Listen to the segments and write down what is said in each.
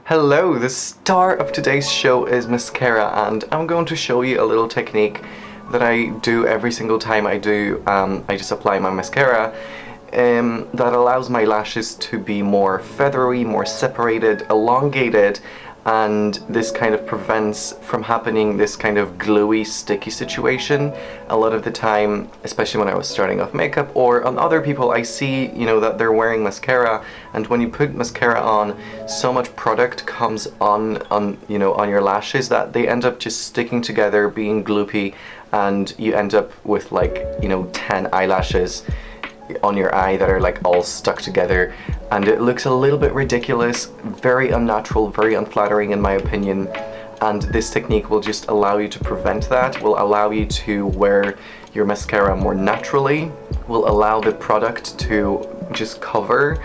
Hello, the star of today's show is mascara, and I'm going to show you a little technique that I do every single time I just apply my mascara that allows my lashes to be more feathery, more separated, elongated, and this kind of prevents from happening this kind of gluey, sticky situation. A lot of the time, especially when I was starting off makeup or on other people, I see, that they're wearing mascara, and when you put mascara on, so much product comes on your lashes that they end up just sticking together, being gloopy, and you end up with 10 eyelashes on your eye that are all stuck together, and it looks a little bit ridiculous, very unnatural, very unflattering in my opinion. And this technique will just allow you to prevent that, will allow you to wear your mascara more naturally, will allow the product to just cover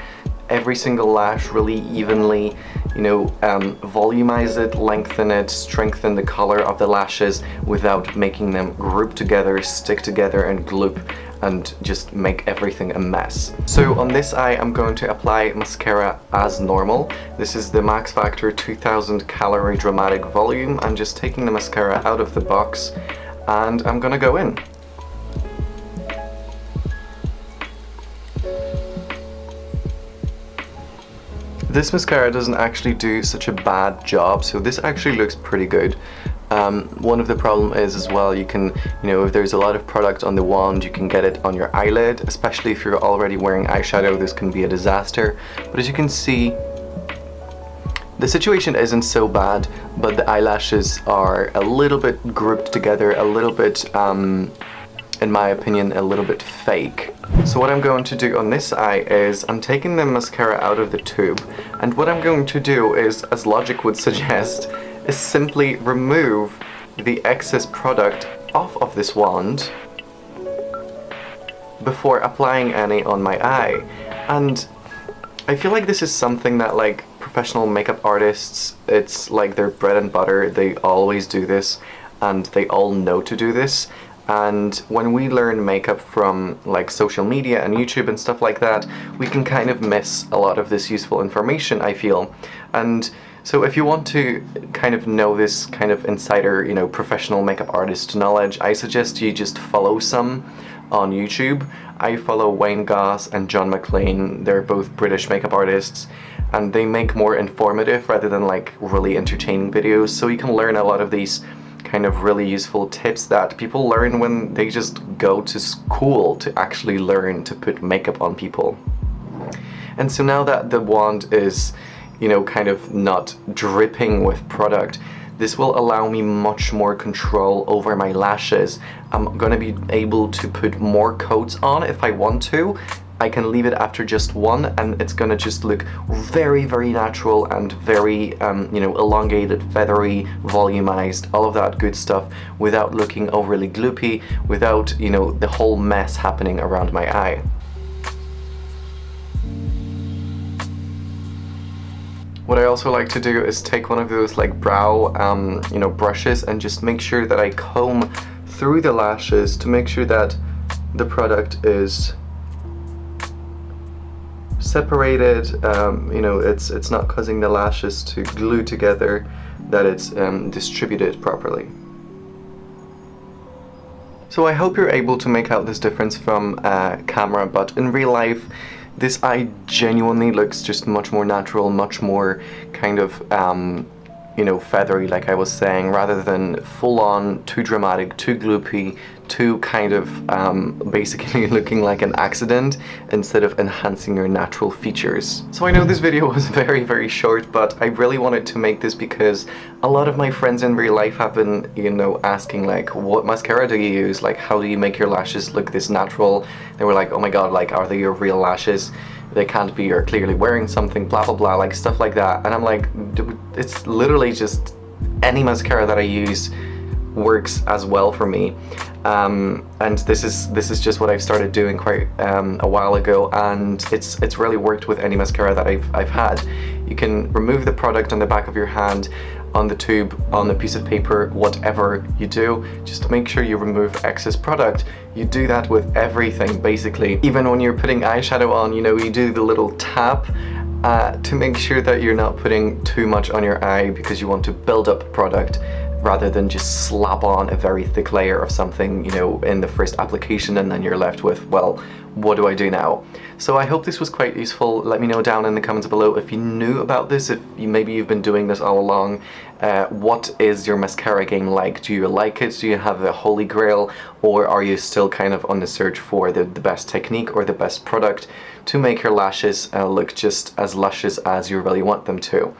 every single lash really evenly, volumize it, lengthen it, strengthen the color of the lashes without making them group together, stick together and gloop and just make everything a mess. So on this eye I'm going to apply mascara as normal. This is the Max Factor 2000 Calorie Dramatic Volume. I'm just taking the mascara out of the box and I'm gonna go in. This mascara doesn't actually do such a bad job, so this actually looks pretty good. One of the problem is as well, you can, if there's a lot of product on the wand, you can get it on your eyelid, especially if you're already wearing eyeshadow. This can be a disaster. But as you can see, the situation isn't so bad, but the eyelashes are a little bit grouped together, a little bit, in my opinion, a little bit fake. So what I'm going to do on this eye is I'm taking the mascara out of the tube, and what I'm going to do is, as logic would suggest, is simply remove the excess product off of this wand before applying any on my eye. And I feel like this is something that professional makeup artists, it's like their bread and butter. They always do this and they all know to do this. And when we learn makeup from social media and YouTube and stuff like that, we can kind of miss a lot of this useful information, I feel. And so if you want to kind of know this kind of insider, professional makeup artist knowledge, I suggest you just follow some on YouTube. I follow Wayne Goss and John McClane. They're both British makeup artists, and they make more informative rather than really entertaining videos. So you can learn a lot of these kind of really useful tips that people learn when they just go to school to actually learn to put makeup on people. And so now that the wand is, kind of not dripping with product, this will allow me much more control over my lashes. I'm gonna be able to put more coats on if I want to. I can leave it after just one, and it's gonna just look very, very natural and very, elongated, feathery, volumized, all of that good stuff, without looking overly gloopy, without, the whole mess happening around my eye. What I also like to do is take one of those brow, brushes, and just make sure that I comb through the lashes to make sure that the product is separated, it's not causing the lashes to glue together, that it's distributed properly. So I hope you're able to make out this difference from camera, but in real life, this eye genuinely looks just much more natural, much more kind of, feathery, like I was saying, rather than full-on, too dramatic, too gloopy, too kind of basically looking like an accident instead of enhancing your natural features. So I know this video was very, very short, but I really wanted to make this because a lot of my friends in real life have been, asking what mascara do you use? How do you make your lashes look this natural? They were like, oh my god, are they your real lashes? They can't be, you're clearly wearing something, blah blah blah, stuff like that. And I'm like, it's literally just any mascara that I use works as well for me. And this is just what I've started doing quite a while ago, and it's really worked with any mascara that I've had. You can remove the product on the back of your hand, on the tube, on a piece of paper, whatever you do, just make sure you remove excess product. You do that with everything basically. Even when you're putting eyeshadow on, you do the little tap to make sure that you're not putting too much on your eye because you want to build up product rather than just slap on a very thick layer of something, you know, in the first application, and then you're left with, well, what do I do now? So I hope this was quite useful. Let me know down in the comments below if you knew about this, if maybe you've been doing this all along. What is your mascara game like? Do you like it? Do you have a holy grail? Or are you still kind of on the search for the best technique or the best product to make your lashes look just as luscious as you really want them to?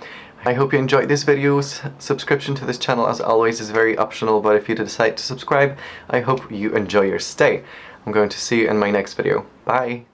I hope you enjoyed this video. Subscription to this channel, as always, is very optional, but if you decide to subscribe, I hope you enjoy your stay. I'm going to see you in my next video. Bye!